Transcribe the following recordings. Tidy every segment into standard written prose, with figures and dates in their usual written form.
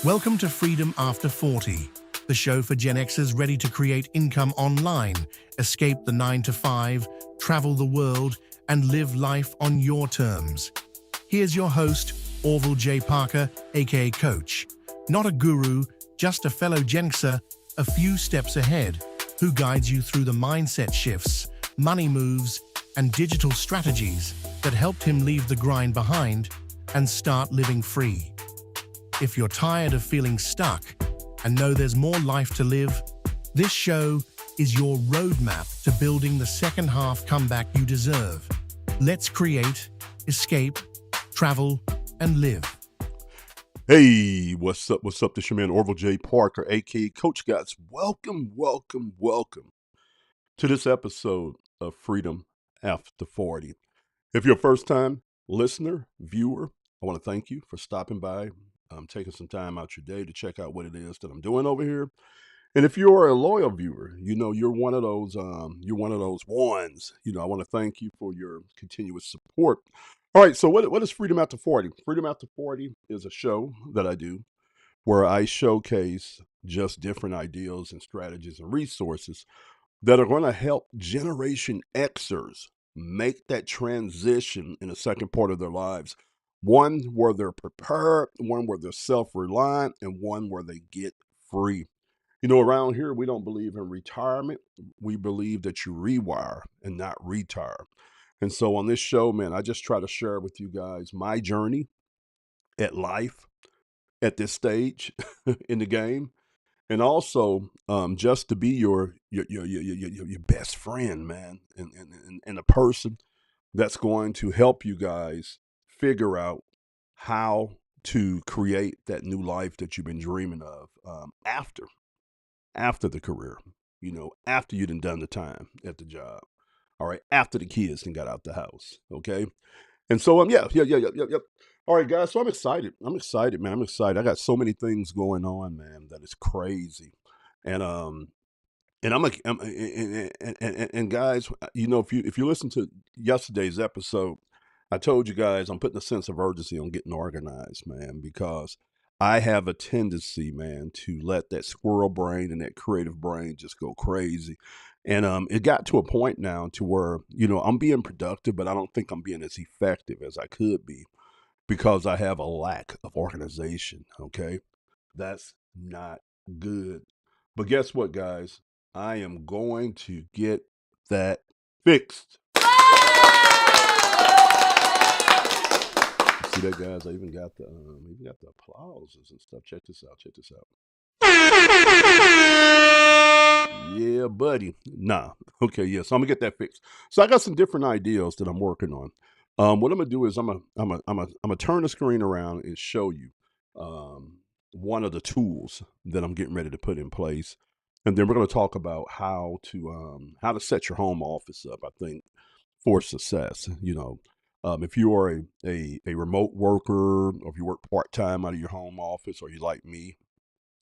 Welcome to Freedom After 40, the show for Gen Xers ready to create income online, escape the 9 to 5, travel the world, and live life on your terms. Here's your host, Orville J. Parker, aka Coach. Not a guru, just a fellow Gen Xer, a few steps ahead, who guides you through the mindset shifts, money moves, and digital strategies that helped him leave the grind behind and start living free. If you're tired of feeling stuck and know there's more life to live, this show is your roadmap to building the second half comeback you deserve. Let's create, escape, travel, and live. Hey, what's up? What's up? This your man Orville J. Parker, aka Coach Guys. Welcome to this episode of Freedom After 40. If you're a first-time listener, viewer, I want to thank you for stopping by, taking some time out your day to check out what it is that I'm doing over here. And if you're a loyal viewer, you're one of those ones. I want to thank you for your continuous support. All right, so what is Freedom After 40? Freedom After 40 is a show that I do where I showcase just different ideas and strategies and resources that are going to help Generation Xers make that transition in the second part of their lives. One where they're prepared, one where they're self-reliant, and one where they get free. Around here, we don't believe in retirement. We believe that you rewire and not retire. And so on this show, man, I just try to share with you guys my journey at life at this stage in the game. And also just to be your best friend, man, and a person that's going to help you guys figure out how to create that new life that you've been dreaming of after the career, after you done the time at the job. All right, after the kids and got out the house. Okay. And so yeah. All right, guys. So I'm excited. Man. I'm excited. I got so many things going on, man, that is crazy. And and guys, if you listen to yesterday's episode, I told you guys I'm putting a sense of urgency on getting organized, man, because I have a tendency, man, to let that squirrel brain and that creative brain just go crazy. And it got to a point now to where, I'm being productive, but I don't think I'm being as effective as I could be because I have a lack of organization. Okay. That's not good. But guess what, guys? I am going to get that fixed. See that, guys? I even got the applauses and stuff. Check this out. Yeah, buddy. Nah. Okay, yeah. So I'm gonna get that fixed. So I got some different ideas that I'm working on. What I'm gonna do is I'm gonna turn the screen around and show you one of the tools that I'm getting ready to put in place, and then we're gonna talk about how to set your home office up. I think for success. If you are a remote worker, or if you work part time out of your home office, or you like me,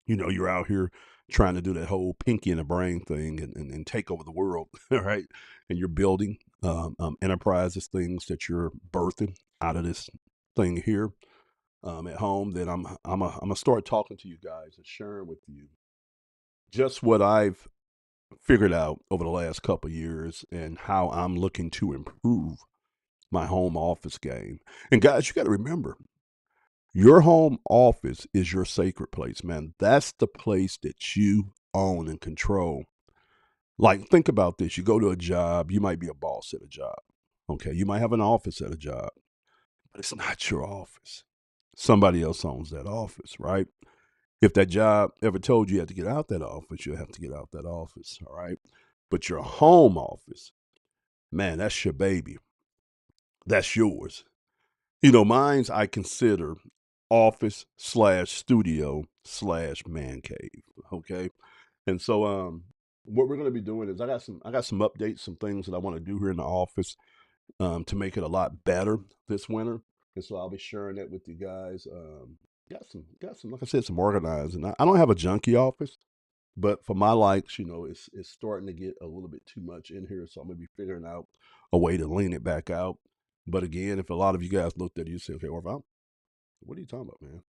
you're out here trying to do that whole pinky in the brain thing and take over the world, all right? And you're building enterprises, things that you're birthing out of this thing here at home. Then I'm gonna start talking to you guys and sharing with you just what I've figured out over the last couple of years and how I'm looking to improve my home office game. And guys, you got to remember, your home office is your sacred place, man. That's the place that you own and control. Like, think about this. You go to a job, you might be a boss at a job. Okay. You might have an office at a job, but it's not your office. Somebody else owns that office, right? If that job ever told you had to get out that office, you'll have to get out that office. All right. But your home office, man, that's your baby. That's yours. Mine's I consider office/studio/man cave. Okay. And so what we're gonna be doing is I got some updates, some things that I want to do here in the office to make it a lot better this winter. And so I'll be sharing that with you guys. Got some like I said, some organizing. I don't have a junky office, but for my likes, it's starting to get a little bit too much in here. So I'm gonna be figuring out a way to lean it back out. But again, if a lot of you guys looked at it, you say, okay, Orval, what are you talking about, man?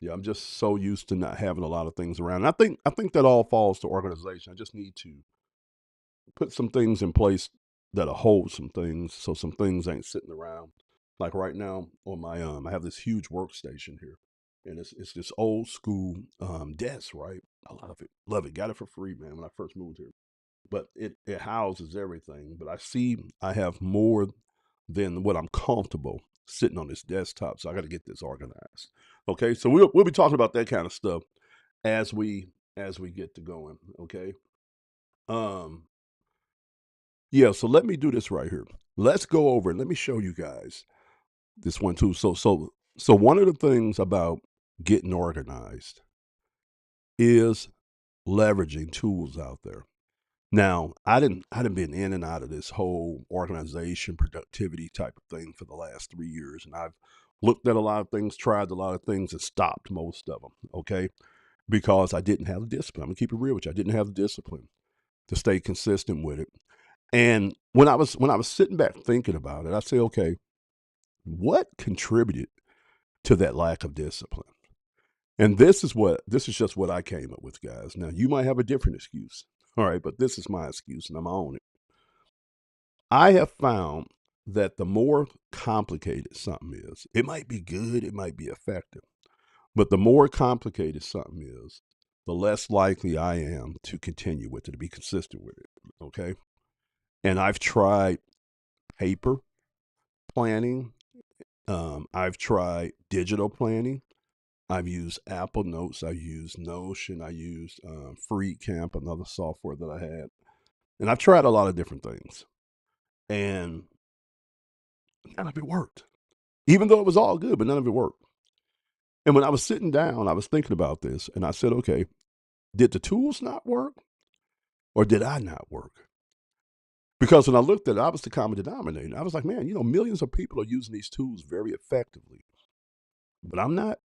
Yeah, I'm just so used to not having a lot of things around. And I think that all falls to organization. I just need to put some things in place that'll hold some things so some things ain't sitting around. Like right now on my I have this huge workstation here. And it's this old school desk, right? I love it. Love it. Got it for free, man, when I first moved here. But it houses everything. But I see I have more than what I'm comfortable sitting on this desktop. So I got to get this organized. Okay. So we'll be talking about that kind of stuff as we get to going. Okay. Um yeah, so let me do this right here. Let's go over and let me show you guys this one too. So one of the things about getting organized is leveraging tools out there. Now, I didn't been in and out of this whole organization productivity type of thing for the last 3 years, and I've looked at a lot of things, tried a lot of things, and stopped most of them. Okay, because I didn't have the discipline. I'm gonna keep it real with you. I didn't have the discipline to stay consistent with it. And when I was sitting back thinking about it, I say, okay, what contributed to that lack of discipline? And this is just what I came up with, guys. Now you might have a different excuse. All right, but this is my excuse and I'm on it. I have found that the more complicated something is, it might be good, it might be effective, but the more complicated something is, the less likely I am to continue with it, to be consistent with it. Okay. And I've tried paper planning. I've tried digital planning. I've used Apple Notes. I used Notion. I used FreeCamp, another software that I had. And I've tried a lot of different things. And none of it worked. Even though it was all good, but none of it worked. And when I was sitting down, I was thinking about this and I said, okay, did the tools not work or did I not work? Because when I looked at it, I was the common denominator. I was like, man, millions of people are using these tools very effectively, but I'm not.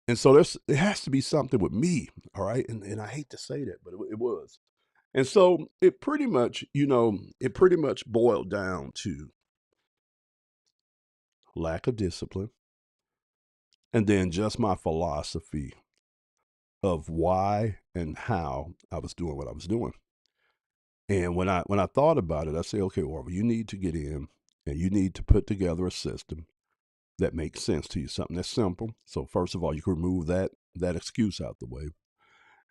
And so it has to be something with me, all right? And I hate to say that, but it was. And so it pretty much boiled down to lack of discipline and then just my philosophy of why and how I was doing what I was doing. And when I thought about it, I say, okay, Orville, you need to get in and you need to put together a system that makes sense to you, something that's simple. So first of all, you can remove that excuse out the way.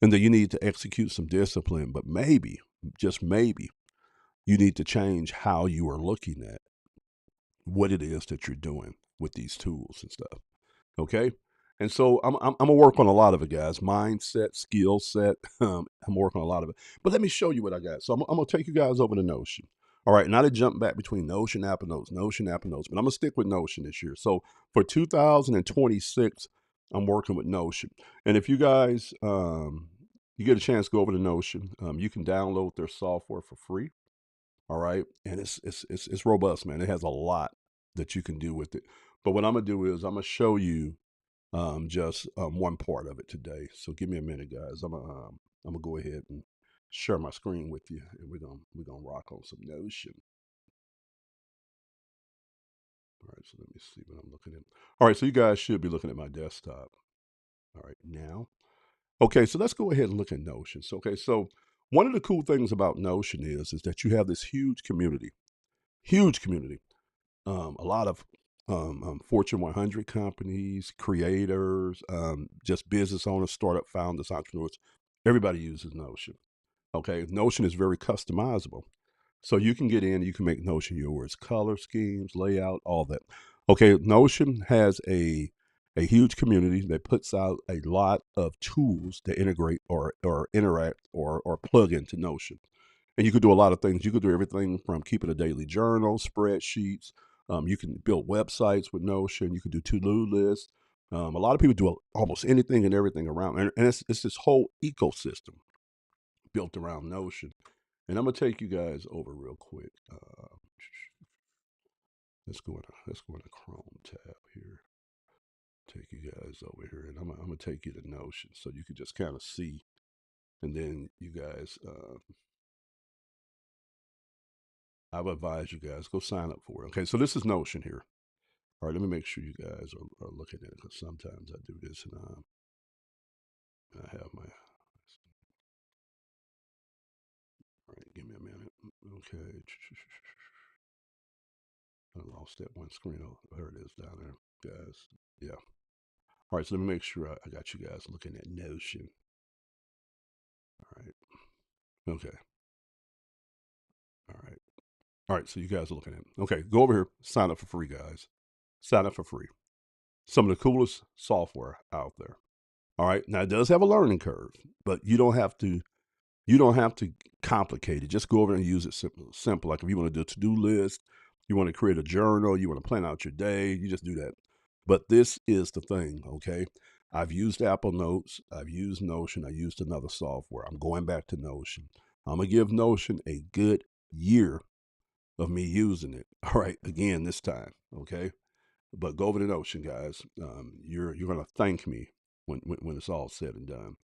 And then you need to execute some discipline, but maybe, just maybe, you need to change how you are looking at what it is that you're doing with these tools and stuff. Okay. And so I'm gonna work on a lot of it, guys. Mindset, skill set. I'm working on a lot of it. But let me show you what I got. So I'm gonna take you guys over to Notion. All right, now to jump back between Notion, Apple Notes, Notion, Apple Notes, but I'm gonna stick with Notion this year. So for 2026, I'm working with Notion. And if you guys you get a chance to go over to Notion, you can download their software for free. All right, and it's robust, man. It has a lot that you can do with it. But what I'm gonna do is I'm gonna show you just one part of it today. So give me a minute, guys. I'm gonna go ahead and share my screen with you, and we're gonna rock on some Notion. All right, so let me see what I'm looking at. All right, so you guys should be looking at my desktop. All right, now. Okay, so let's go ahead and look at Notion. So, okay, so one of the cool things about Notion is that you have this huge community. A lot of Fortune 100 companies, creators, just business owners, startup founders, entrepreneurs. Everybody uses Notion. Okay, Notion is very customizable. So you can get in, you can make Notion yours, color schemes, layout, all that. Okay, Notion has a huge community that puts out a lot of tools to integrate or interact or plug into Notion. And you could do a lot of things. You could do everything from keeping a daily journal, spreadsheets. You can build websites with Notion. You can do to-do lists. A lot of people do almost anything and everything around, and it's this whole ecosystem built around Notion. And I'm gonna take you guys over real quick. Let's go into Chrome tab here. Take you guys over here, and I'm gonna take you to Notion so you can just kind of see, and then you guys, I would advise you guys go sign up for it. Okay, so this is Notion here. All right, let me make sure you guys are looking at it because sometimes I do this and I have my. All right, give me a minute. Okay. I lost that one screen. Oh, there it is down there, guys. Yeah. All right, so let me make sure I got you guys looking at Notion. All right. Okay. All right. All right, so you guys are looking at it. Okay, go over here, sign up for free, guys. Sign up for free. Some of the coolest software out there. All right. Now it does have a learning curve, but you don't have to complicate it. Just go over and use it simple. Simple. Like if you want to do a to-do list, you want to create a journal, you want to plan out your day, you just do that. But this is the thing, okay? I've used Apple Notes, I've used Notion, I used another software. I'm going back to Notion. I'm gonna give Notion a good year of me using it. All right, again this time, okay? But go over to Notion, guys. You're gonna thank me when it's all said and done.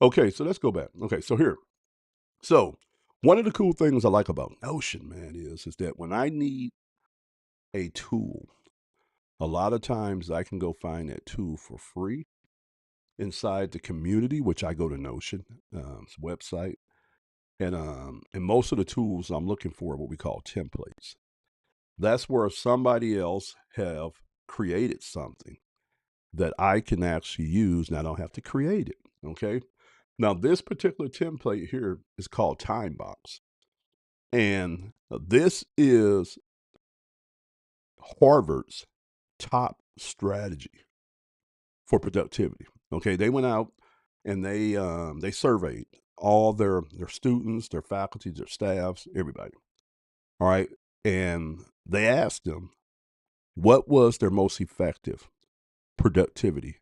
Okay, so let's go back. Okay, so here. So one of the cool things I like about Notion, man, is that when I need a tool, a lot of times I can go find that tool for free inside the community, which I go to Notion website, and most of the tools I'm looking for are what we call templates. That's where somebody else have created something that I can actually use, and I don't have to create it. Okay. Now, this particular template here is called Timebox. And this is Harvard's top strategy for productivity. Okay. They went out and they surveyed all their students, their faculty, their staffs, everybody. All right. And they asked them what was their most effective productivity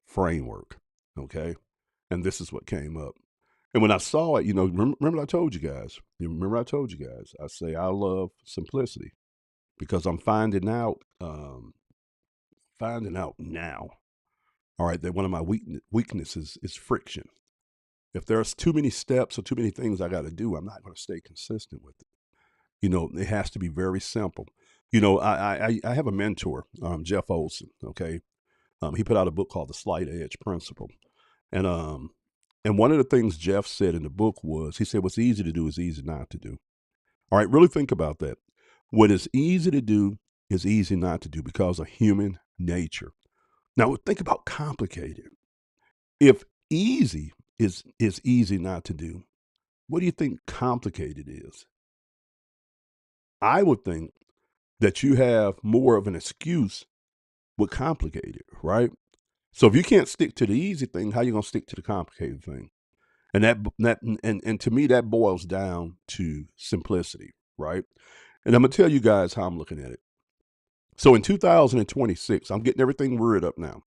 framework. Okay. And this is what came up. And when I saw it, remember I told you guys, I say I love simplicity because I'm finding out now, all right, that one of my weaknesses is friction. If there's too many steps or too many things I got to do, I'm not going to stay consistent with it. It has to be very simple. I have a mentor, Jeff Olson. Okay, he put out a book called The Slight Edge Principle, and one of the things Jeff said in the book was, he said, what's easy to do is easy not to do. All right, really think about that. What is easy to do is easy not to do because of human nature. Now, think about complicated. If easy is easy not to do, what do you think complicated is? I would think that you have more of an excuse with complicated, right? So if you can't stick to the easy thing, how you gonna stick to the complicated thing? And to me that boils down to simplicity, right? And I'm gonna tell you guys how I'm looking at it. So in 2026, I'm getting everything worded up now.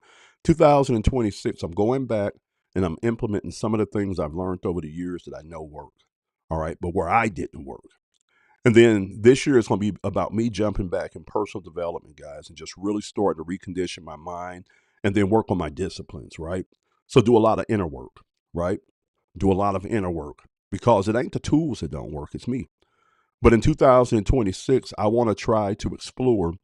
2026, I'm going back and I'm implementing some of the things I've learned over the years that I know work. All right, but where I didn't work. And then this year is going to be about me jumping back in personal development, guys, and just really starting to recondition my mind and then work on my disciplines, right? So do a lot of inner work, right? Do a lot of inner work because it ain't the tools that don't work, it's me. But in 2026, I want to try to explore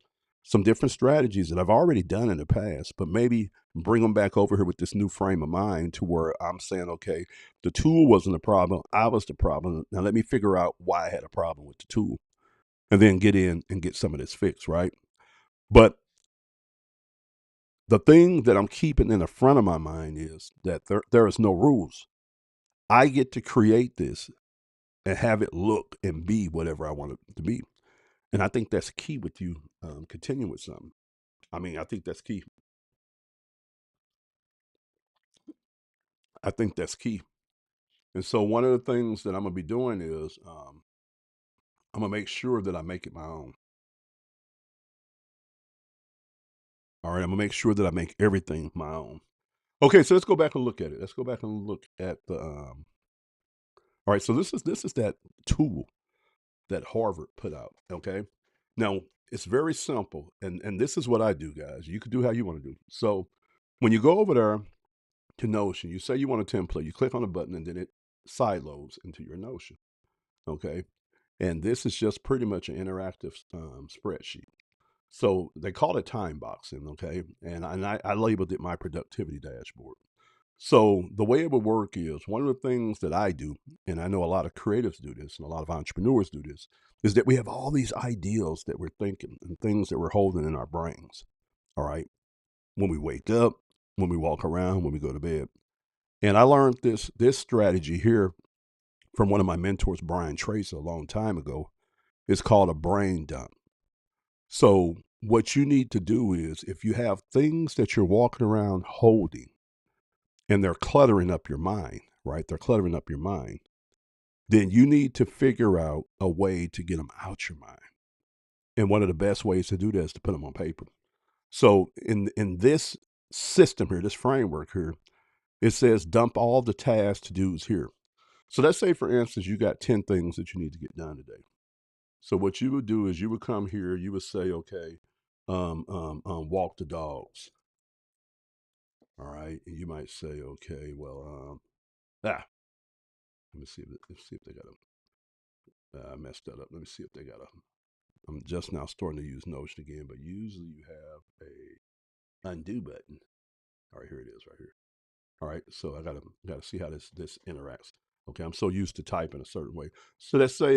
some different strategies that I've already done in the past, but maybe bring them back over here with this new frame of mind to where I'm saying, okay, the tool wasn't the problem. I was the problem. Now let me figure out why I had a problem with the tool and then get in and get some of this fixed, right? But the thing that I'm keeping in the front of my mind is that there is no rules. I get to create this and have it look and be whatever I want it to be. And I think that's key with you continuing with something. I mean, I think that's key. I think that's key. And so one of the things that I'm gonna be doing is I'm gonna make sure that I make it my own. All right, I'm gonna make sure that I make everything my own. Okay, so let's go back and look at it. Let's go back and look at the. All right, so this is that tool that Harvard put out. Okay, now it's very simple, and this is what I do, guys. You can do how you want to do. So when you go over there to Notion, you say you want a template. You click on a button, and then it sideloads into your Notion. Okay, and this is just pretty much an interactive spreadsheet. So they call it time boxing, okay? I labeled it my productivity dashboard. So the way it would work is one of the things that I do, and I know a lot of creatives do this and a lot of entrepreneurs do this, is that we have all these ideals that we're thinking and things that we're holding in our brains. All right. When we wake up, when we walk around, when we go to bed. And I learned this strategy here from one of my mentors, Brian Tracy, a long time ago. It's called a brain dump. So what you need to do is if you have things that you're walking around holding and they're cluttering up your mind, right? They're cluttering up your mind. Then you need to figure out a way to get them out your mind. And one of the best ways to do that is to put them on paper. So in this system here, this framework here, it says dump all the tasks to dos here. So let's say, for instance, you got 10 things that you need to get done today. So what you would do is you would come here, you would say, okay, walk the dogs. All right. And you might say, okay, well, let me see if they got a, I messed that up. Let me see if they got a, I'm just now starting to use Notion again, but usually you have a undo button. All right, here it is right here. All right, so I gotta see how this interacts. Okay, I'm so used to typing a certain way. So let's say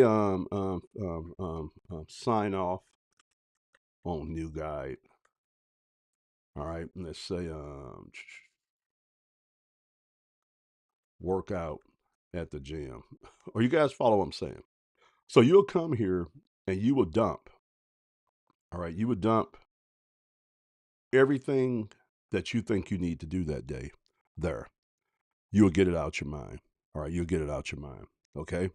sign off on new guide. All right, and let's say workout at the gym. Or you guys follow what I'm saying? So you'll come here and you will dump. All right, you would dump everything that you think you need to do that day there. You'll get it out your mind. All right, you'll get it out your mind. Okay.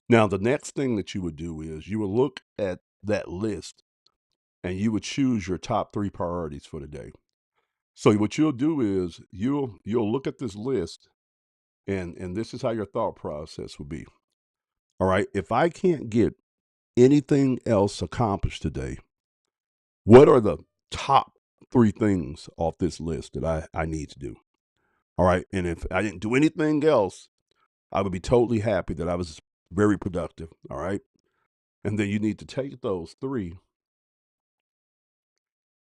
Now, the next thing that you would do is you would look at that list and you would choose your top 3 priorities for the day. So what you'll do is you'll look at this list and this is how your thought process will be. All right, if I can't get anything else accomplished today, what are the top 3 things off this list that I need to do? All right, and if I didn't do anything else, I would be totally happy that I was very productive. All right. And then you need to take those 3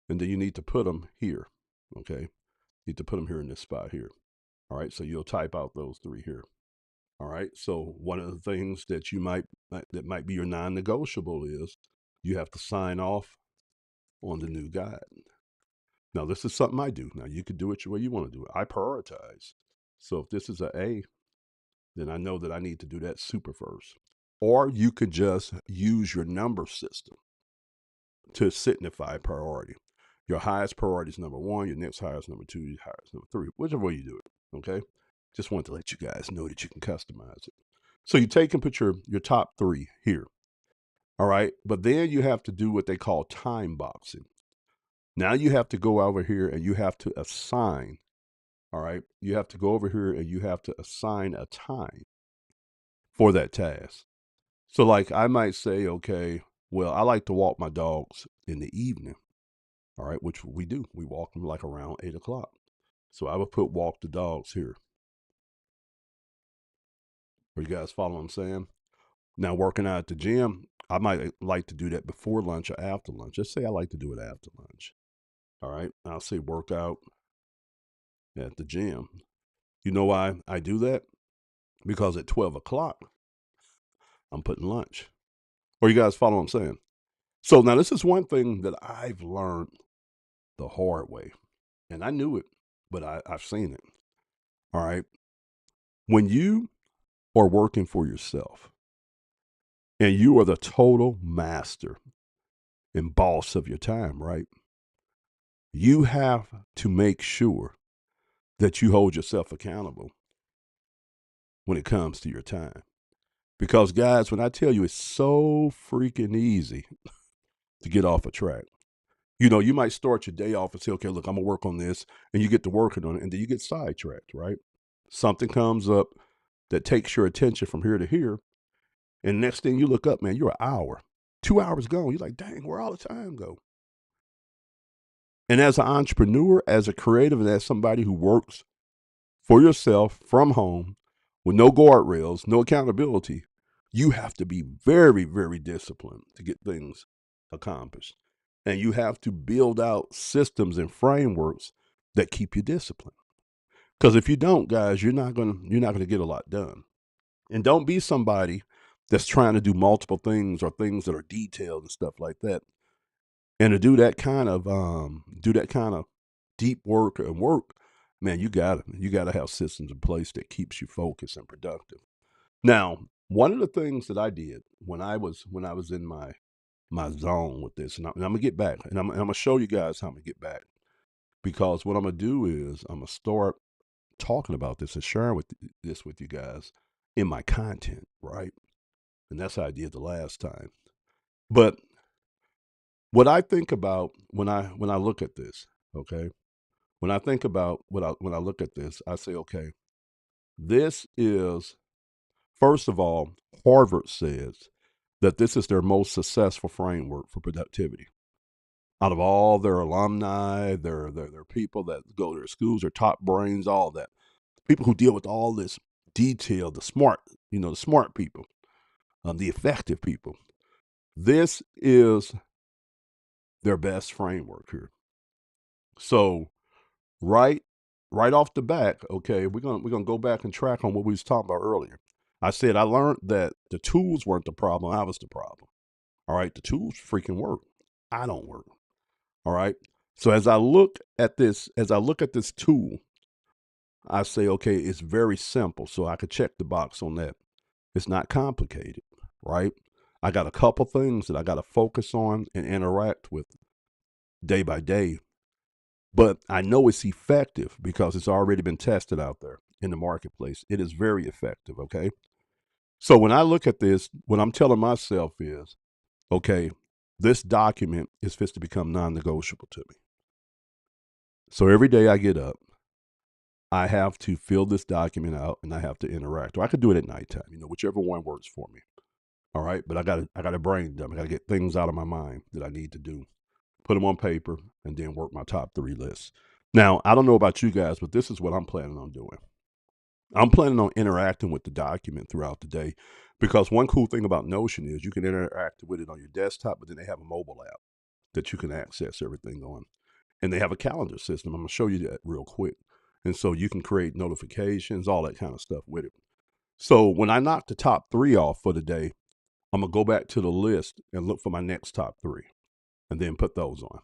and then you need to put them here. Okay. You need to put them here in this spot here. All right. So you'll type out those 3 here. All right. So one of the things that that might be your non-negotiable is you have to sign off on the new guide. Now, this is something I do. Now, you could do it the way you want to do it. I prioritize. So if this is an A, then I know that I need to do that super first. Or you could just use your number system to signify priority. Your highest priority is number 1, your next highest number 2, your highest number 3, whichever way you do it. Okay. Just wanted to let you guys know that you can customize it. So you take and put your top 3 here. All right. But then you have to do what they call time boxing. Now you have to go over here and you have to assign. All right. You have to go over here and you have to assign a time for that task. So, like, I might say, okay, well, I like to walk my dogs in the evening. All right, which we do. We walk them like around 8 o'clock. So I would put walk the dogs here. Are you guys follow what I'm saying? Now, working out at the gym, I might like to do that before lunch or after lunch. Let's say I like to do it after lunch. All right, I'll say workout at the gym. You know why I do that? Because at 12 o'clock, I'm putting lunch. Or you guys follow what I'm saying? So now this is one thing that I've learned the hard way. And I knew it, but I've seen it. All right. When you are working for yourself and you are the total master and boss of your time, right? You have to make sure that you hold yourself accountable when it comes to your time. Because, guys, when I tell you it's so freaking easy to get off a track, you know, you might start your day off and say, okay, look, I'm going to work on this. And you get to working on it. And then you get sidetracked, right? Something comes up that takes your attention from here to here. And next thing you look up, man, you're an hour, 2 hours gone. You're like, dang, where all the time go? And as an entrepreneur, as a creative, and as somebody who works for yourself from home with no guardrails, no accountability, you have to be very, very disciplined to get things accomplished. And you have to build out systems and frameworks that keep you disciplined. Because if you don't, guys, you're not gonna get a lot done. And don't be somebody that's trying to do multiple things or things that are detailed and stuff like that. And to do that kind of deep work and work, man, you gotta have systems in place that keeps you focused and productive. Now, one of the things that I did when I was in my zone with this, and I'm gonna get back, and I'm gonna show you guys how I'm gonna get back, because what I'm gonna do is I'm gonna start talking about this and sharing this with you guys in my content, right? And that's how I did the last time. But what I think about when I look at this, okay, when I think about when I look at this, I say, okay, this is first of all, Harvard says that this is their most successful framework for productivity. Out of all their alumni, their people that go to their schools, their top brains, all that, people who deal with all this detail, the smart people, the effective people. This is their best framework here. So right right off the back, okay, we're gonna go back and track on what we was talking about earlier. I said I learned that the tools weren't the problem, I was the problem. All right, the tools freaking work. I don't work. All right. So as I look at this tool, I say, okay, it's very simple. So I could check the box on that. It's not complicated, right? I got a couple things that I got to focus on and interact with day by day, but I know it's effective because it's already been tested out there in the marketplace. It is very effective. Okay. So when I look at this, what I'm telling myself is, okay, this document is fit to become non negotiable to me. So every day I get up, I have to fill this document out and I have to interact. Or I could do it at nighttime, whichever one works for me. All right. But I got a brain dump. I got to get things out of my mind that I need to do, put them on paper, and then work my top 3 lists. Now, I don't know about you guys, but this is what I'm planning on doing. I'm planning on interacting with the document throughout the day, because one cool thing about Notion is you can interact with it on your desktop, but then they have a mobile app that you can access everything on. And they have a calendar system. I'm going to show you that real quick. And so you can create notifications, all that kind of stuff with it. So when I knock the top 3 off for the day, I'm going to go back to the list and look for my next top 3 and then put those on.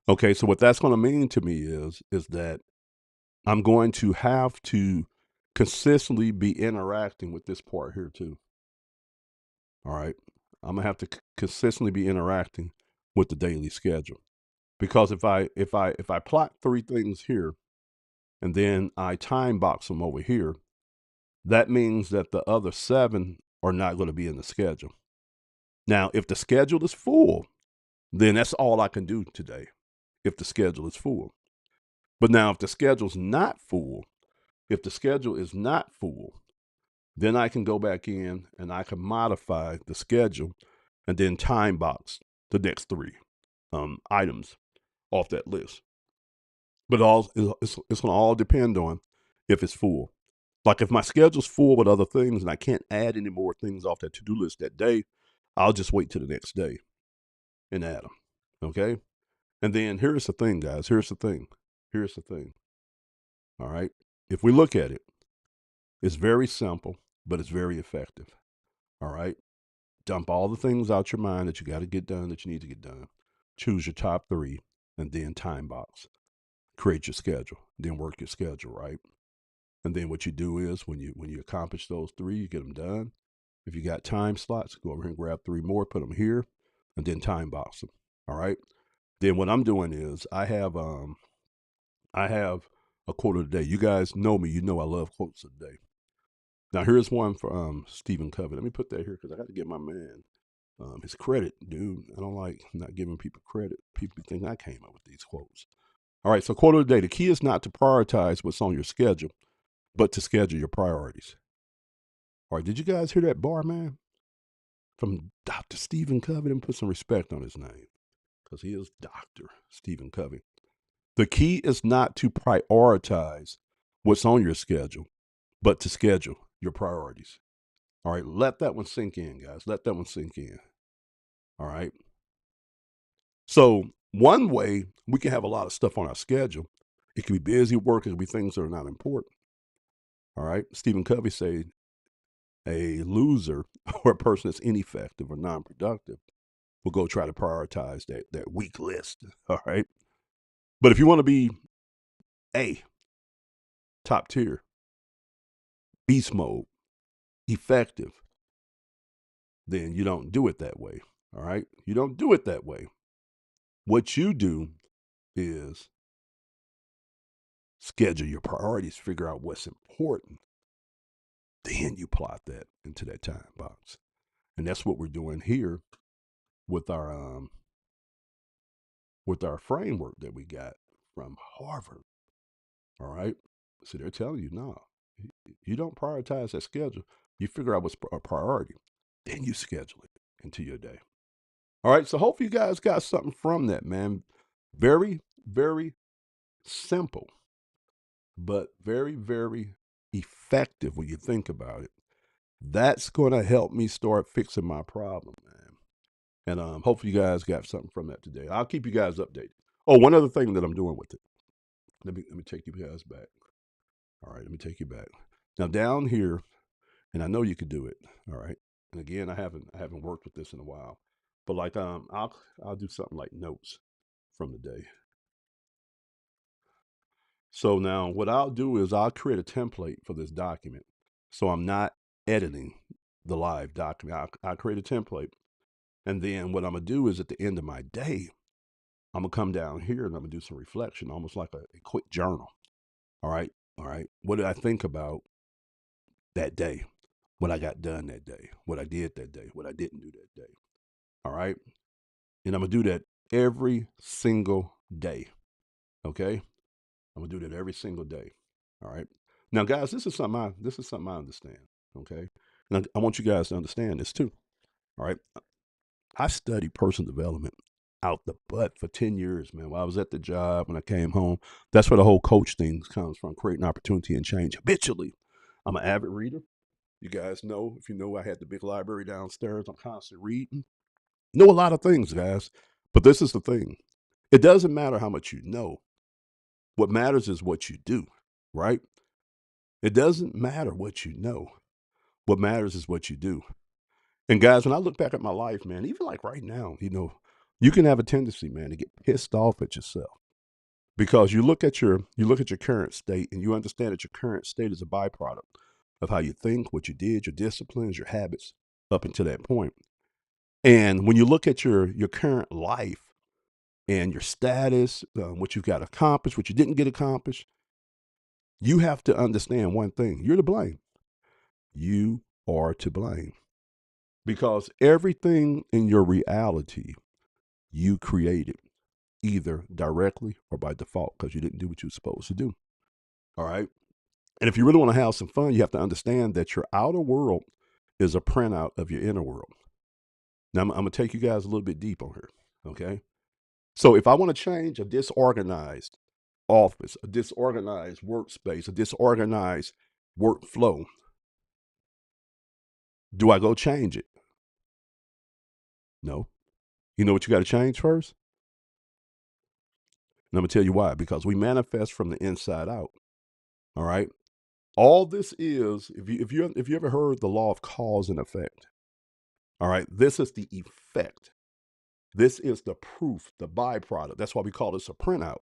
Okay, so what that's going to mean to me is that I'm going to have to consistently be interacting with this part here too. All right. I'm going to have to consistently be interacting with the daily schedule. Because if I plot 3 things here and then I time box them over here, that means that the other 7 are not going to be in the schedule. Now, if the schedule is full, then that's all I can do today if the schedule is full. But now if the schedule's not full, if the schedule is not full, then I can go back in and I can modify the schedule and then time box the next 3 items off that list. But it's going to all depend on if it's full. Like if my schedule's full with other things and I can't add any more things off that to-do list that day, I'll just wait till the next day and add them. Okay. And then here's the thing, guys. Here's the thing. Here's the thing. All right. If we look at it, it's very simple, but it's very effective. All right. Dump all the things out your mind that you got to get done, that you need to get done. Choose your top 3 and then time box. Create your schedule, then work your schedule, right? And then what you do is when you accomplish those 3, you get them done. If you got time slots, go over here and grab 3 more, put them here, and then time box them. All right. Then what I'm doing is I have a quote of the day. You guys know me. You know I love quotes of the day. Now here's one for Stephen Covey. Let me put that here because I got to give my man his credit, dude. I don't like not giving people credit. People think I came up with these quotes. All right. So quote of the day: the key is not to prioritize what's on your schedule, but to schedule your priorities. All right. Did you guys hear that bar, man? From Dr. Stephen Covey. And put some respect on his name because he is Dr. Stephen Covey. The key is not to prioritize what's on your schedule, but to schedule your priorities. All right. Let that one sink in, guys. Let that one sink in. All right. So one way we can have a lot of stuff on our schedule. It can be busy work. It can be things that are not important. All right. Stephen Covey said a loser or a person that's ineffective or non-productive will go try to prioritize that weak list. All right. But if you want to be A, top tier, beast mode, effective, then you don't do it that way. All right. You don't do it that way. What you do is schedule your priorities, figure out what's important. Then you plot that into that time box. And that's what we're doing here with our framework that we got from Harvard. All right. So they're telling you, no, you don't prioritize that schedule. You figure out what's a priority. Then you schedule it into your day. All right. So hopefully you guys got something from that, man. Very, very simple, but very, very effective when you think about it. That's going to help me start fixing my problem, man. And hopefully you guys got something from that today. I'll keep you guys updated. Oh, one other thing that I'm doing with it. Let me take you guys back. All right, let me take you back. Now down here, and I know you could do it. All right. And again, I haven't worked with this in a while. But like I'll do something like notes from the day. So now what I'll do is I'll create a template for this document. So I'm not editing the live document. I'll create a template. And then what I'm gonna do is at the end of my day, I'm gonna come down here and I'm gonna do some reflection, almost like a quick journal. All right. All right. What did I think about that day? What I got done that day? What I did that day? What I didn't do that day? All right. And I'm gonna do that every single day. Okay. I'm gonna do that every single day. All right. Now, guys, this is something I understand. Okay. And I want you guys to understand this too. All right. I studied personal development out the butt for 10 years, man. While I was at the job, when I came home, that's where the whole coach thing comes from, creating opportunity and change habitually. I'm an avid reader. You guys know, if you know, I had the big library downstairs. I'm constantly reading. Know a lot of things, guys. But this is the thing. It doesn't matter how much you know. What matters is what you do, right? It doesn't matter what you know. What matters is what you do. And guys, when I look back at my life, man, even like right now, you can have a tendency, man, to get pissed off at yourself because you look at your current state and you understand that your current state is a byproduct of how you think, what you did, your disciplines, your habits up until that point. And when you look at your current life and your status, what you've got accomplished, what you didn't get accomplished, you have to understand one thing: you're to blame. You are to blame because everything in your reality you created either directly or by default because you didn't do what you were supposed to do. All right. And if you really want to have some fun, you have to understand that your outer world is a printout of your inner world. Now, I'm going to take you guys a little bit deep on here. Okay. So if I want to change a disorganized office, a disorganized workspace, a disorganized workflow, do I go change it? No. You know what you got to change first? And I'm going to tell you why. Because we manifest from the inside out. All right. All this is, if you ever heard the law of cause and effect, all right, this is the effect. This is the proof, the byproduct. That's why we call this a printout.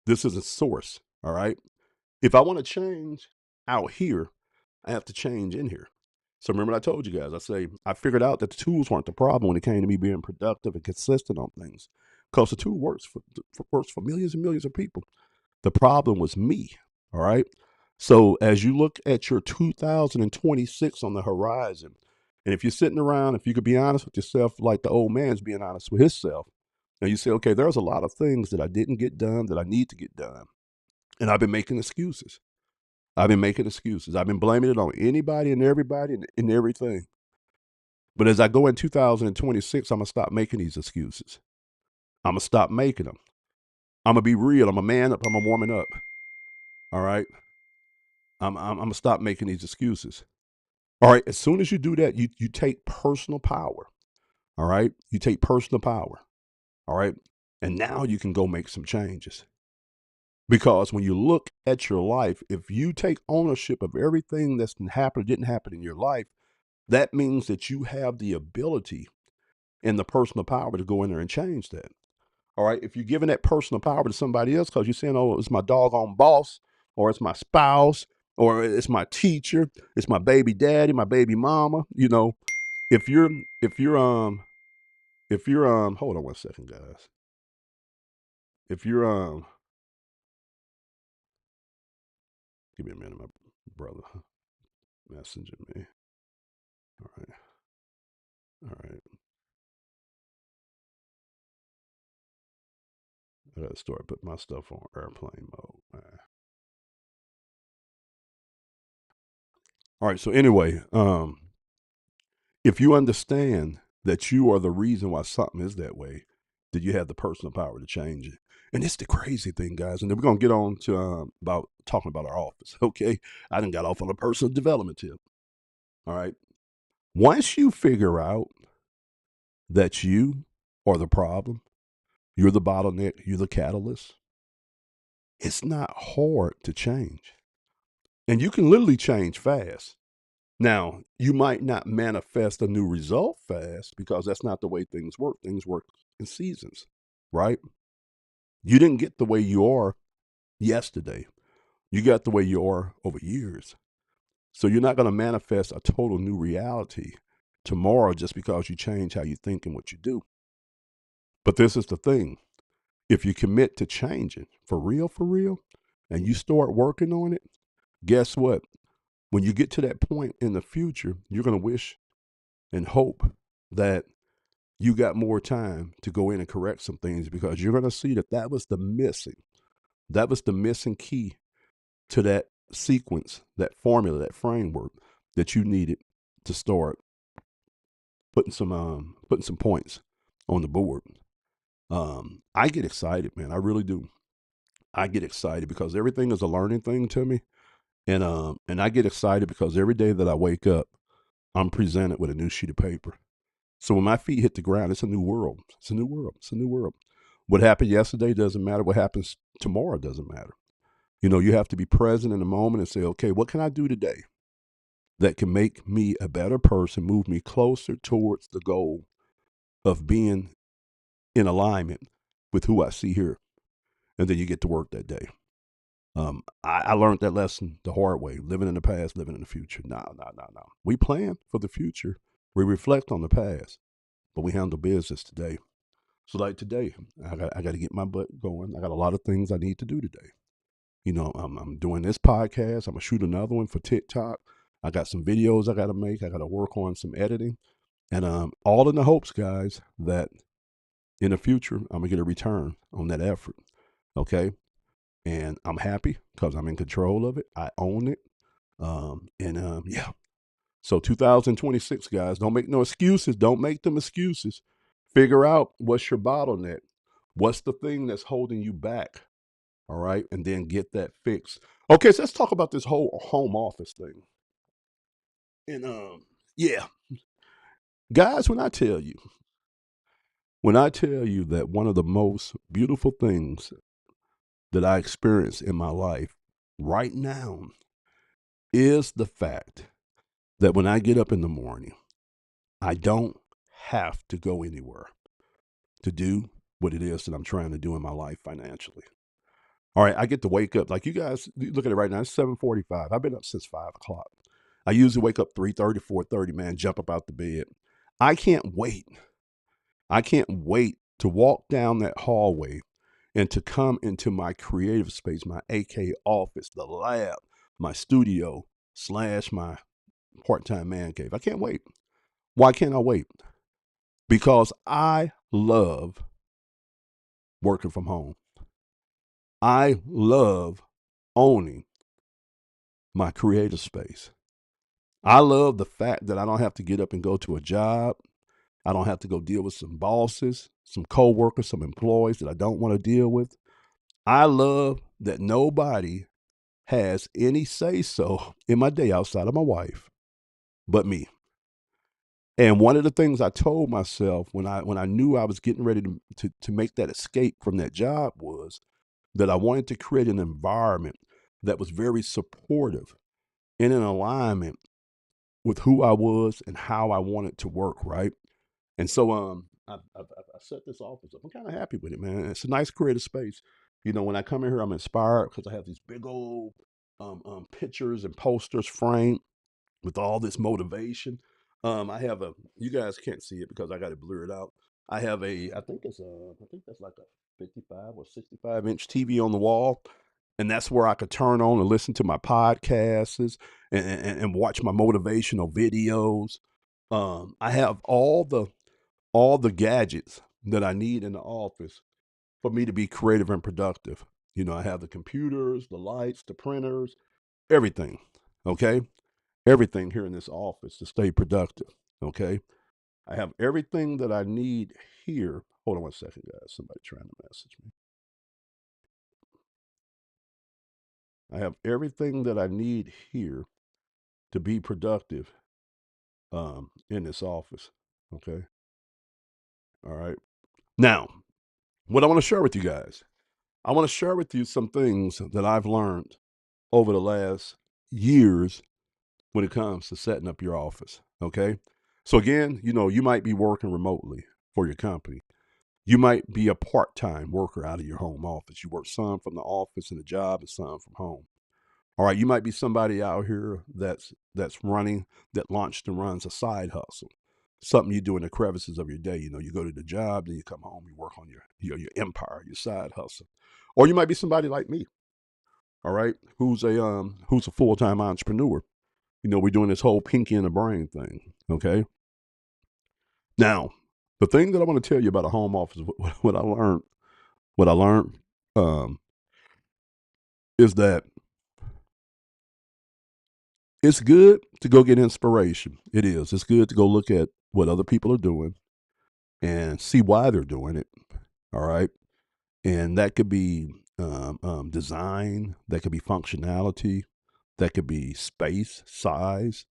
This is a source. All right. If I want to change out here, I have to change in here. So remember what I told you guys. I figured out that the tools weren't the problem when it came to me being productive and consistent on things. Because the tool works for millions and millions of people. The problem was me. All right. So as you look at your 2026 on the horizon, and if you're sitting around, if you could be honest with yourself, like the old man's being honest with himself, and you say, okay, there's a lot of things that I didn't get done that I need to get done. And I've been making excuses. I've been making excuses. I've been blaming it on anybody and everybody and everything. But as I go in 2026, I'm going to stop making these excuses. I'm going to stop making them. I'm going to be real. I'm a man up. I'm a woman up. All right. I'm going to stop making these excuses. All right. As soon as you do that, you take personal power. All right. You take personal power. All right. And now you can go make some changes. Because when you look at your life, if you take ownership of everything that's happened, didn't happen in your life, that means that you have the ability and the personal power to go in there and change that. All right. If you're giving that personal power to somebody else because you're saying, oh, it's my doggone boss, or it's my spouse, or it's my teacher, it's my baby daddy, my baby mama, if you're if you're if you're hold on one second, guys. If you're give me a minute, my brother messenger me. All right. All right. I gotta start putting my stuff on airplane mode, man. All right. So anyway, if you understand that you are the reason why something is that way, then you have the personal power to change it. And it's the crazy thing, guys. And then we're gonna get on to about talking about our office. Okay, I done got off on a personal development tip. All right. Once you figure out that you are the problem, you're the bottleneck, you're the catalyst, it's not hard to change. And you can literally change fast. Now, you might not manifest a new result fast because that's not the way things work. Things work in seasons, right? You didn't get the way you are yesterday. You got the way you are over years. So you're not going to manifest a total new reality tomorrow just because you change how you think and what you do. But this is the thing. If you commit to changing for real, and you start working on it, guess what? When you get to that point in the future, you're going to wish and hope that you got more time to go in and correct some things because you're going to see that that was the missing key to that sequence, that formula, that framework that you needed to start putting some points on the board. I get excited, man. I really do. I get excited because everything is a learning thing to me, and I get excited because every day that I wake up, I'm presented with a new sheet of paper. So when my feet hit the ground, it's a new world. It's a new world. It's a new world. What happened yesterday doesn't matter. What happens tomorrow doesn't matter. You have to be present in the moment and say, okay, what can I do today that can make me a better person, move me closer towards the goal of being in alignment with who I see here? And then you get to work that day. I learned that lesson the hard way, living in the past, living in the future. No, no, no, no. We plan for the future. We reflect on the past, but we handle business today. So like today, I got to get my butt going. I got a lot of things I need to do today. I'm doing this podcast. I'm gonna shoot another one for TikTok. I got some videos I got to make. I got to work on some editing, and all in the hopes, guys, that in the future I'm gonna get a return on that effort. Okay, and I'm happy because I'm in control of it. I own it, yeah. So 2026, guys, don't make no excuses. Don't make them excuses. Figure out what's your bottleneck. What's the thing that's holding you back? All right. And then get that fixed. Okay, so let's talk about this whole home office thing. And yeah, guys, when I tell you that one of the most beautiful things that I experience in my life right now is the fact that when I get up in the morning, I don't have to go anywhere to do what it is that I'm trying to do in my life financially. All right, I get to wake up like you guys look at it right now. It's 7:45. I've been up since 5 o'clock. I usually wake up 3:30, 4:30. Man, jump up out the bed. I can't wait. I can't wait to walk down that hallway and to come into my creative space, my AK office, the lab, my studio slash my part-time man cave. I can't wait. Why can't I wait? Because I love working from home. I love owning my creative space. I love the fact that I don't have to get up and go to a job. I don't have to go deal with some bosses, some coworkers, some employees that I don't want to deal with. I love that nobody has any say so in my day outside of my wife but me. And one of the things I told myself when I knew I was getting ready to make that escape from that job was that I wanted to create an environment that was very supportive and in alignment with who I was and how I wanted to work, right? And so I set this office up. I'm kind of happy with it, man. It's a nice creative space. You know, when I come in here, I'm inspired because I have these big old pictures and posters framed with all this motivation. I have a, you guys can't see it because I got it blurred out. I have I think that's like a 55 or 65-inch TV on the wall. And that's where I could turn on and listen to my podcasts and watch my motivational videos. I have all the gadgets that I need in the office for me to be creative and productive. You know, I have the computers, the lights, the printers, everything. Okay. Everything here in this office to stay productive. Okay. I have everything that I need here. Hold on one second, guys. Somebody trying to message me. I have everything that I need here to be productive in this office. Okay. All right. Now, what I want to share with you guys, I want to share with you some things that I've learned over the last years when it comes to setting up your office. Okay. So, again, you know, you might be working remotely for your company. You might be a part time worker out of your home office. You work some from the office and the job and some from home. All right. You might be somebody out here that's running, that launched and runs a side hustle. Something you do in the crevices of your day. You know, you go to the job, then you come home, you work on your empire, your side hustle. Or you might be somebody like me, all right, who's a full-time entrepreneur. You know, we're doing this whole pinky in the brain thing. Okay. Now, the thing that I want to tell you about a home office, what I learned um, is that it's good to go get inspiration. It is. It's good to go look at what other people are doing and see why they're doing it. All right. And that could be design, that could be functionality, that could be space, size,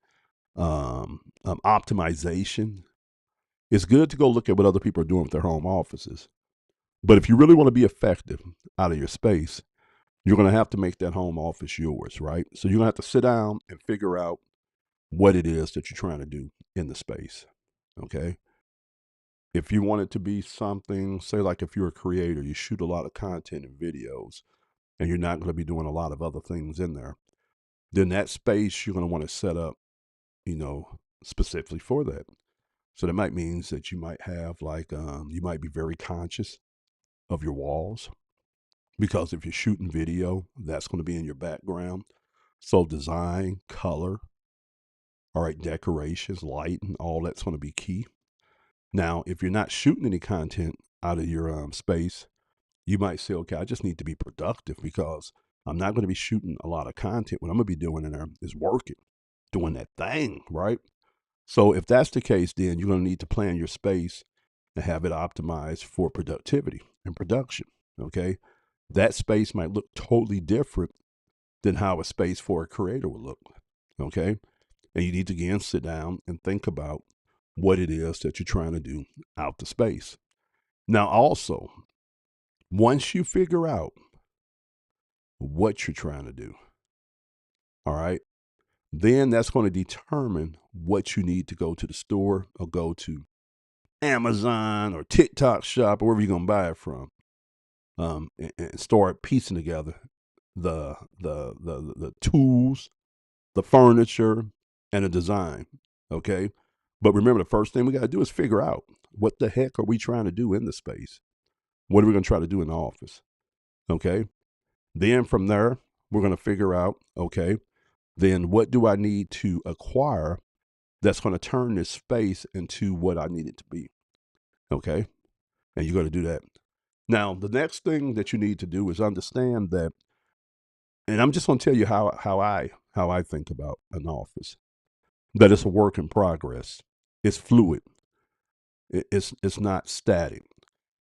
optimization. It's good to go look at what other people are doing with their home offices. But if you really want to be effective out of your space, you're going to have to make that home office yours, right? So you're going to have to sit down and figure out what it is that you're trying to do in the space. Okay. If you want it to be something, say, like if you're a creator, you shoot a lot of content and videos, and you're not going to be doing a lot of other things in there, then that space you're going to want to set up, you know, specifically for that. So that might means that you might have like, you might be very conscious of your walls because if you're shooting video, that's going to be in your background. So design, color, all right, decorations, light, and all that's going to be key. Now, if you're not shooting any content out of your space, you might say, okay, I just need to be productive because I'm not going to be shooting a lot of content. What I'm going to be doing in there is working, doing that thing, right? So if that's the case, then you're going to need to plan your space and have it optimized for productivity and production. Okay. That space might look totally different than how a space for a creator would look. Okay. And you need to again sit down and think about what it is that you're trying to do out the space. Now, also, once you figure out what you're trying to do, all right, then that's going to determine what you need to go to the store or go to Amazon or TikTok shop or wherever you're going to buy it from, and start piecing together the tools, the furniture, and the design. Okay. But remember, the first thing we got to do is figure out what the heck are we trying to do in the space? What are we going to try to do in the office? Okay. Then from there, we're going to figure out, okay, then what do I need to acquire that's going to turn this space into what I need it to be? Okay. And you're going to do that. Now, the next thing that you need to do is understand that, and I'm just going to tell you how I think about an office, that it's a work in progress. It's fluid. It's not static.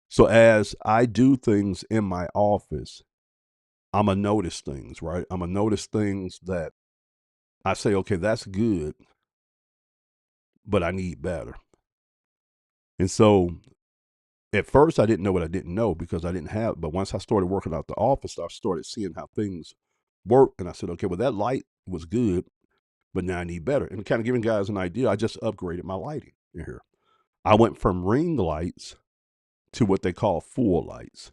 So as I do things in my office, I'm gonna notice things, right? I'm gonna notice things that I say, okay, that's good, but I need better. And so at first I didn't know what I didn't know because I didn't have, but once I started working out the office, I started seeing how things work. And I said, okay, well, that light was good, but now I need better. And kind of giving guys an idea, I just upgraded my lighting in here. I went from ring lights to what they call full lights.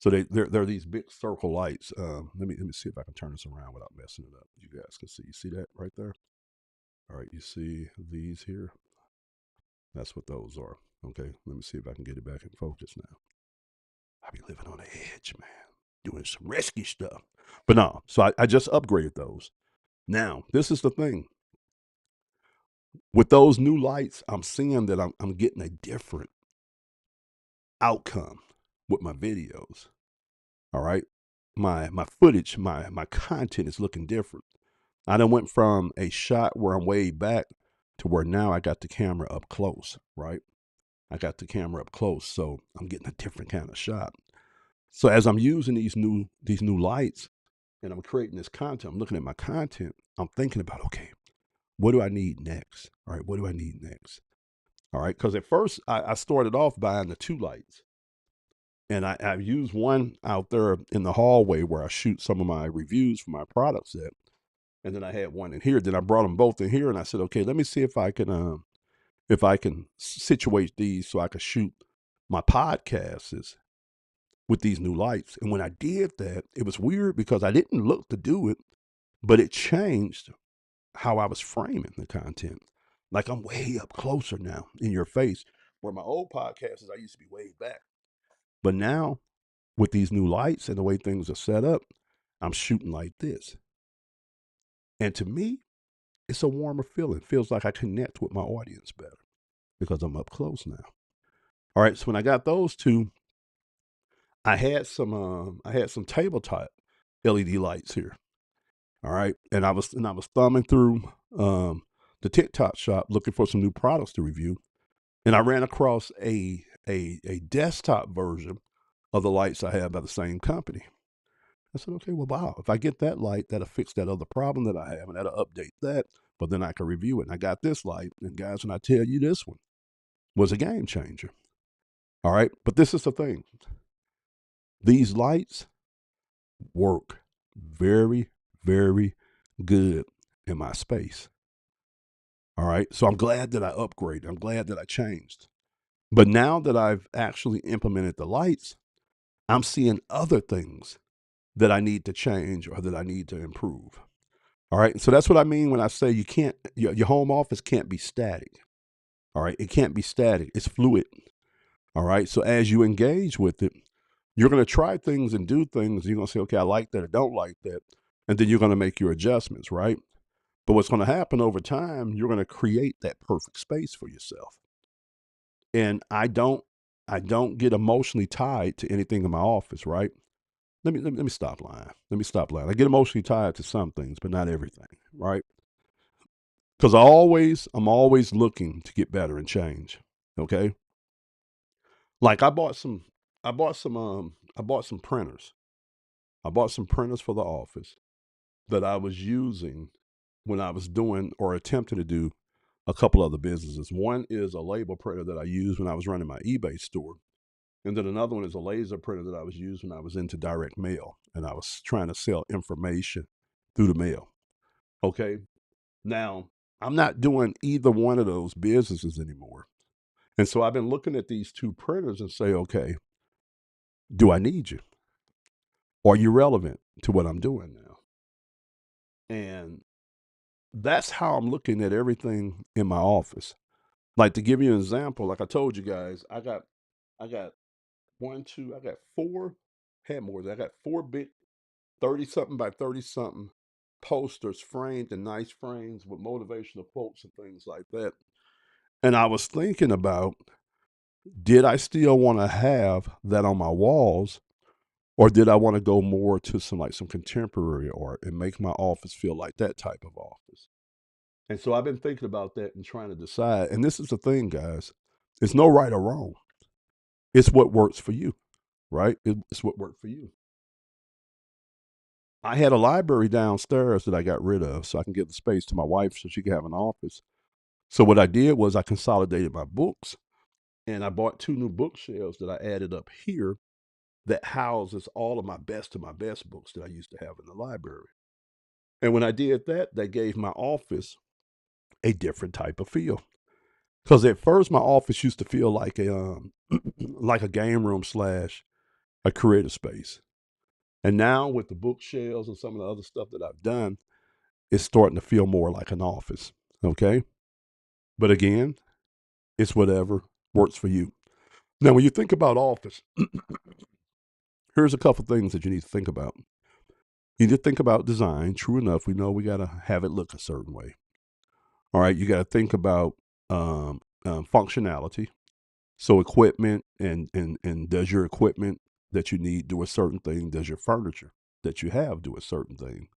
So they're these big circle lights. Let me see if I can turn this around without messing it up. You guys can see. You see that right there? All right, you see these here? That's what those are. Okay, let me see if I can get it back in focus now. I be living on the edge, man, doing some risky stuff. But no, so I just upgraded those. Now, this is the thing. With those new lights, I'm seeing that I'm getting a different outcome with my videos. All right. My footage, my content is looking different. I done went from a shot where I'm way back to where now I got the camera up close, right? I got the camera up close, so I'm getting a different kind of shot. So as I'm using these new lights and I'm creating this content, I'm looking at my content, I'm thinking about, okay, what do I need next? All right, what do I need next? All right, because at first I started off buying the 2 lights. And I use one out there in the hallway where I shoot some of my reviews for my products at. And then I had one in here. Then I brought them both in here and I said, okay, let me see if I can situate these so I can shoot my podcasts with these new lights. And when I did that, it was weird because I didn't look to do it, but it changed how I was framing the content. Like I'm way up closer now in your face, where my old podcasts, I used to be way back. But now with these new lights and the way things are set up, I'm shooting like this. And to me, it's a warmer feeling. It feels like I connect with my audience better because I'm up close now. All right, so when I got those two, I had some tabletop LED lights here. All right, and I was thumbing through the TikTok shop looking for some new products to review, and I ran across a desktop version of the lights I have by the same company. I said, okay, well, wow, if I get that light, that'll fix that other problem that I have, and that'll update that, but then I can review it. And I got this light, and guys, when I tell you this one was a game changer. All right, but this is the thing. These lights work very, very good in my space. All right, so I'm glad that I upgraded. I'm glad that I changed. But now that I've actually implemented the lights, I'm seeing other things that I need to change or that I need to improve. All right. So that's what I mean when I say you can't, your home office can't be static. All right. It can't be static. It's fluid. All right. So as you engage with it, you're going to try things and do things. You're going to say, okay, I like that or don't like that. And then you're going to make your adjustments. Right. But what's going to happen over time, you're going to create that perfect space for yourself. And I don't get emotionally tied to anything in my office. Right. Let me stop lying. Let me stop lying. I get emotionally tied to some things, but not everything. Right. Because I'm always looking to get better and change. Okay. Like I bought some printers. I bought some printers for the office that I was using when I was doing or attempting to do a couple other businesses. One is a label printer that I used when I was running my eBay store. And then another one is a laser printer that I was using when I was into direct mail and I was trying to sell information through the mail. Okay. Now, I'm not doing either one of those businesses anymore. And so I've been looking at these 2 printers and say, okay, do I need you? Are you relevant to what I'm doing now? And that's how I'm looking at everything in my office. Like to give you an example, like I told you guys, I got 4, had more than I got 4 big 30 something by 30 something posters framed in nice frames with motivational quotes and things like that. And I was thinking about, did I still want to have that on my walls, or did I want to go more to some contemporary art and make my office feel like that type of office? And so I've been thinking about that and trying to decide. And this is the thing, guys. It's no right or wrong. It's what works for you, right? It's what worked for you. I had a library downstairs that I got rid of so I can give the space to my wife so she could have an office. So what I did was I consolidated my books and I bought 2 new bookshelves that I added up here that houses all of my best books that I used to have in the library. And when I did that, that gave my office a different type of feel. Because at first my office used to feel like a like a game room slash a creative space. And now with the bookshelves and some of the other stuff that I've done, it's starting to feel more like an office. Okay. But again, it's whatever works for you. Now, when you think about office, here's a couple things that you need to think about. You need to think about design. True enough, we know we got to have it look a certain way. All right. You got to think about functionality. So equipment and does your equipment that you need do a certain thing? Does your furniture that you have do a certain thing?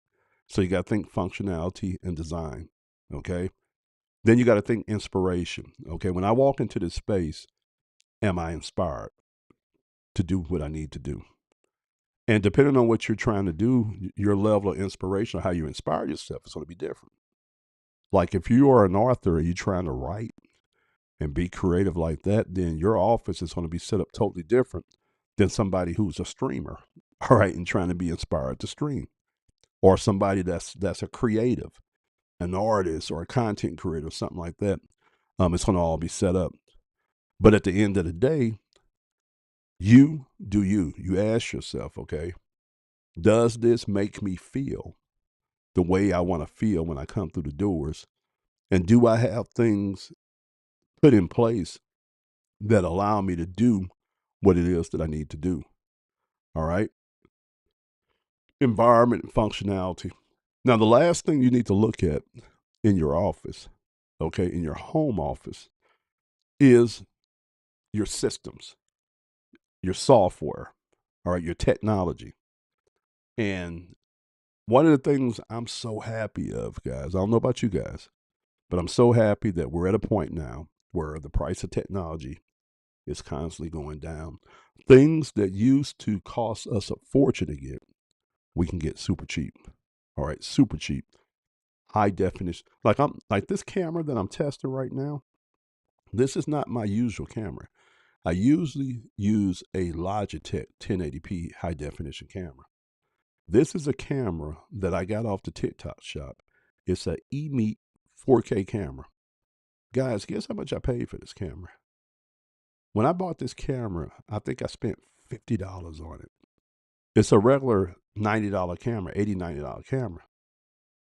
So you got to think functionality and design. Okay. Then you got to think inspiration. Okay. When I walk into this space, am I inspired to do what I need to do? And depending on what you're trying to do, your level of inspiration or how you inspire yourself is going to be different. Like if you are an author and you're trying to write and be creative like that, then your office is going to be set up totally different than somebody who's a streamer, all right, and trying to be inspired to stream, or somebody that's a creative, an artist or a content creator, something like that. It's going to all be set up. But at the end of the day, you do you. You ask yourself, okay, does this make me feel the way I want to feel when I come through the doors? And do I have things put in place that allow me to do what it is that I need to do? All right. Environment and functionality. Now, the last thing you need to look at in your office, okay, in your home office, is your systems, your software, all right, your technology. And one of the things I'm so happy of, guys, I don't know about you guys, but I'm so happy that we're at a point now where the price of technology is constantly going down. Things that used to cost us a fortune to get, we can get super cheap. All right, super cheap. High definition. Like this camera that I'm testing right now, this is not my usual camera. I usually use a Logitech 1080p high definition camera. This is a camera that I got off the TikTok shop. It's a eMeet 4K camera. Guys, guess how much I paid for this camera? When I bought this camera, I think I spent $50 on it. It's a regular $90 camera, $90 camera.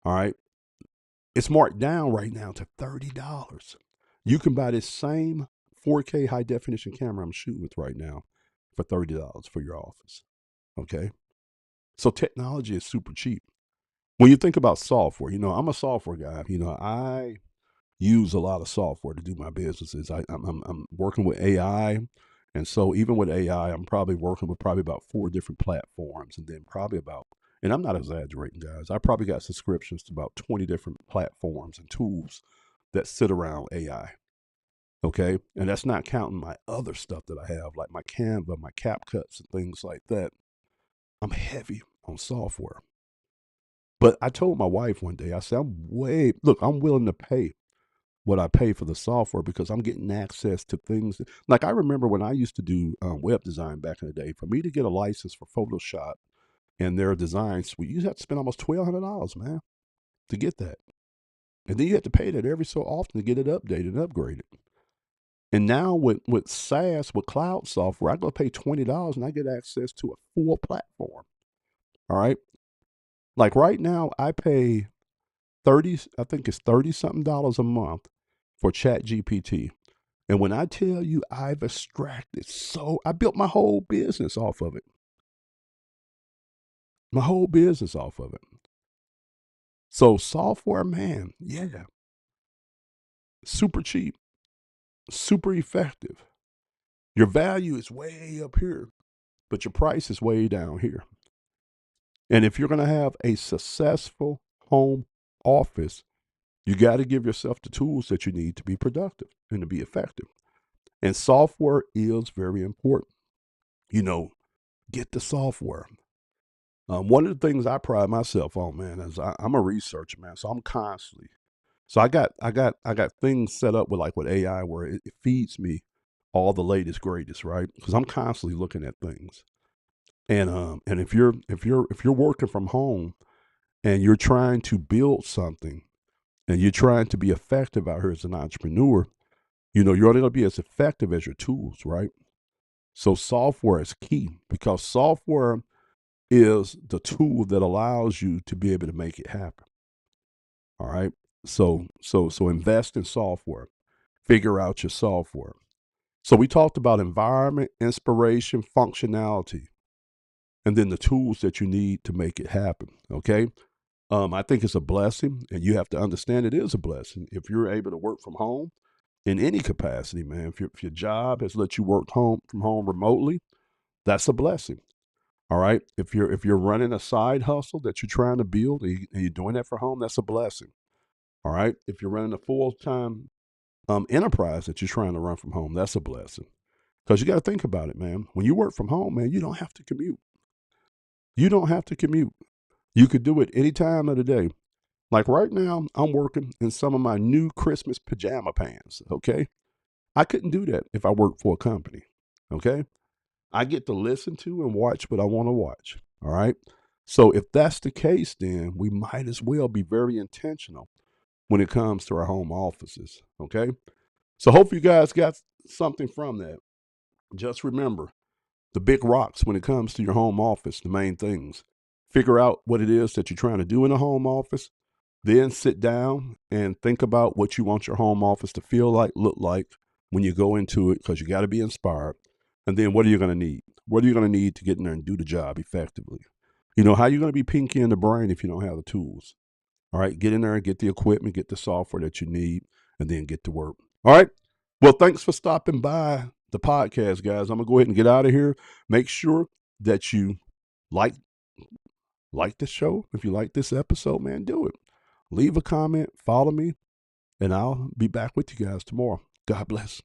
All right. It's marked down right now to $30. You can buy this same 4K high definition camera I'm shooting with right now for $30 for your office. Okay. So technology is super cheap. When you think about software, I'm a software guy. I use a lot of software to do my businesses. I'm working with AI. And so even with AI, I'm probably working with probably about 4 different platforms and then probably about, and I'm not exaggerating, guys, I probably got subscriptions to about 20 different platforms and tools that sit around AI. Okay. And that's not counting my other stuff that I have, like my Canva, my CapCuts, and things like that. I'm heavy on software. But I told my wife one day, I said, I'm willing to pay what I pay for the software because I'm getting access to things. Like I remember when I used to do web design back in the day, for me to get a license for Photoshop and their design suite, you have to spend almost $1,200, man, to get that. And then you have to pay that every so often to get it updated and upgraded. And now with SaaS, with cloud software, I go pay $20 and I get access to a full platform. All right. Like right now, I pay 30, I think it's 30 something dollars a month for Chat GPT. And when I tell you I've extracted I built my whole business off of it. My whole business off of it. So software, man, yeah, super cheap, super effective. Your value is way up here, but your price is way down here. And if you're going to have a successful home office, you got to give yourself the tools that you need to be productive and to be effective. And software is very important. Get the software. One of the things I pride myself on, man, is I'm a researcher, man. So I'm constantly So I got things set up with AI where it feeds me all the latest greatest, right? Because I'm constantly looking at things. And if you're working from home and you're trying to build something and you're trying to be effective out here as an entrepreneur, you know, you're only going to be as effective as your tools, right? So software is key because software is the tool that allows you to be able to make it happen. All right. So invest in software. Figure out your software. So we talked about environment, inspiration, functionality, and then the tools that you need to make it happen. Okay. I think it's a blessing, and you have to understand it is a blessing if you're able to work from home in any capacity, man. If your job has let you work home from home remotely, that's a blessing. All right. If you're running a side hustle that you're trying to build and you're doing that for home, that's a blessing. All right. If you're running a full time enterprise that you're trying to run from home, that's a blessing. Because you got to think about it, man. When you work from home, man, you don't have to commute. You don't have to commute. You could do it any time of the day. Like right now, I'm working in some of my new Christmas pajama pants. Okay. I couldn't do that if I worked for a company. Okay. I get to listen to and watch what I want to watch. All right. So if that's the case, then we might as well be very intentional when it comes to our home offices. Okay. So hope you guys got something from that. Just remember the big rocks when it comes to your home office, the main things. Figure out what it is that you're trying to do in a home office. Then sit down and think about what you want your home office to feel like, look like when you go into it, because you got to be inspired. And then what are you going to need? What are you going to need to get in there and do the job effectively? You know, how are you going to be pinky in the brain if you don't have the tools? All right, get in there and get the equipment, get the software that you need, and then get to work. All right. Well, thanks for stopping by the podcast, guys. I'm gonna go ahead and get out of here. Make sure that you like like the show. If you like this episode, man, do it. Leave a comment, follow me, and I'll be back with you guys tomorrow. God bless.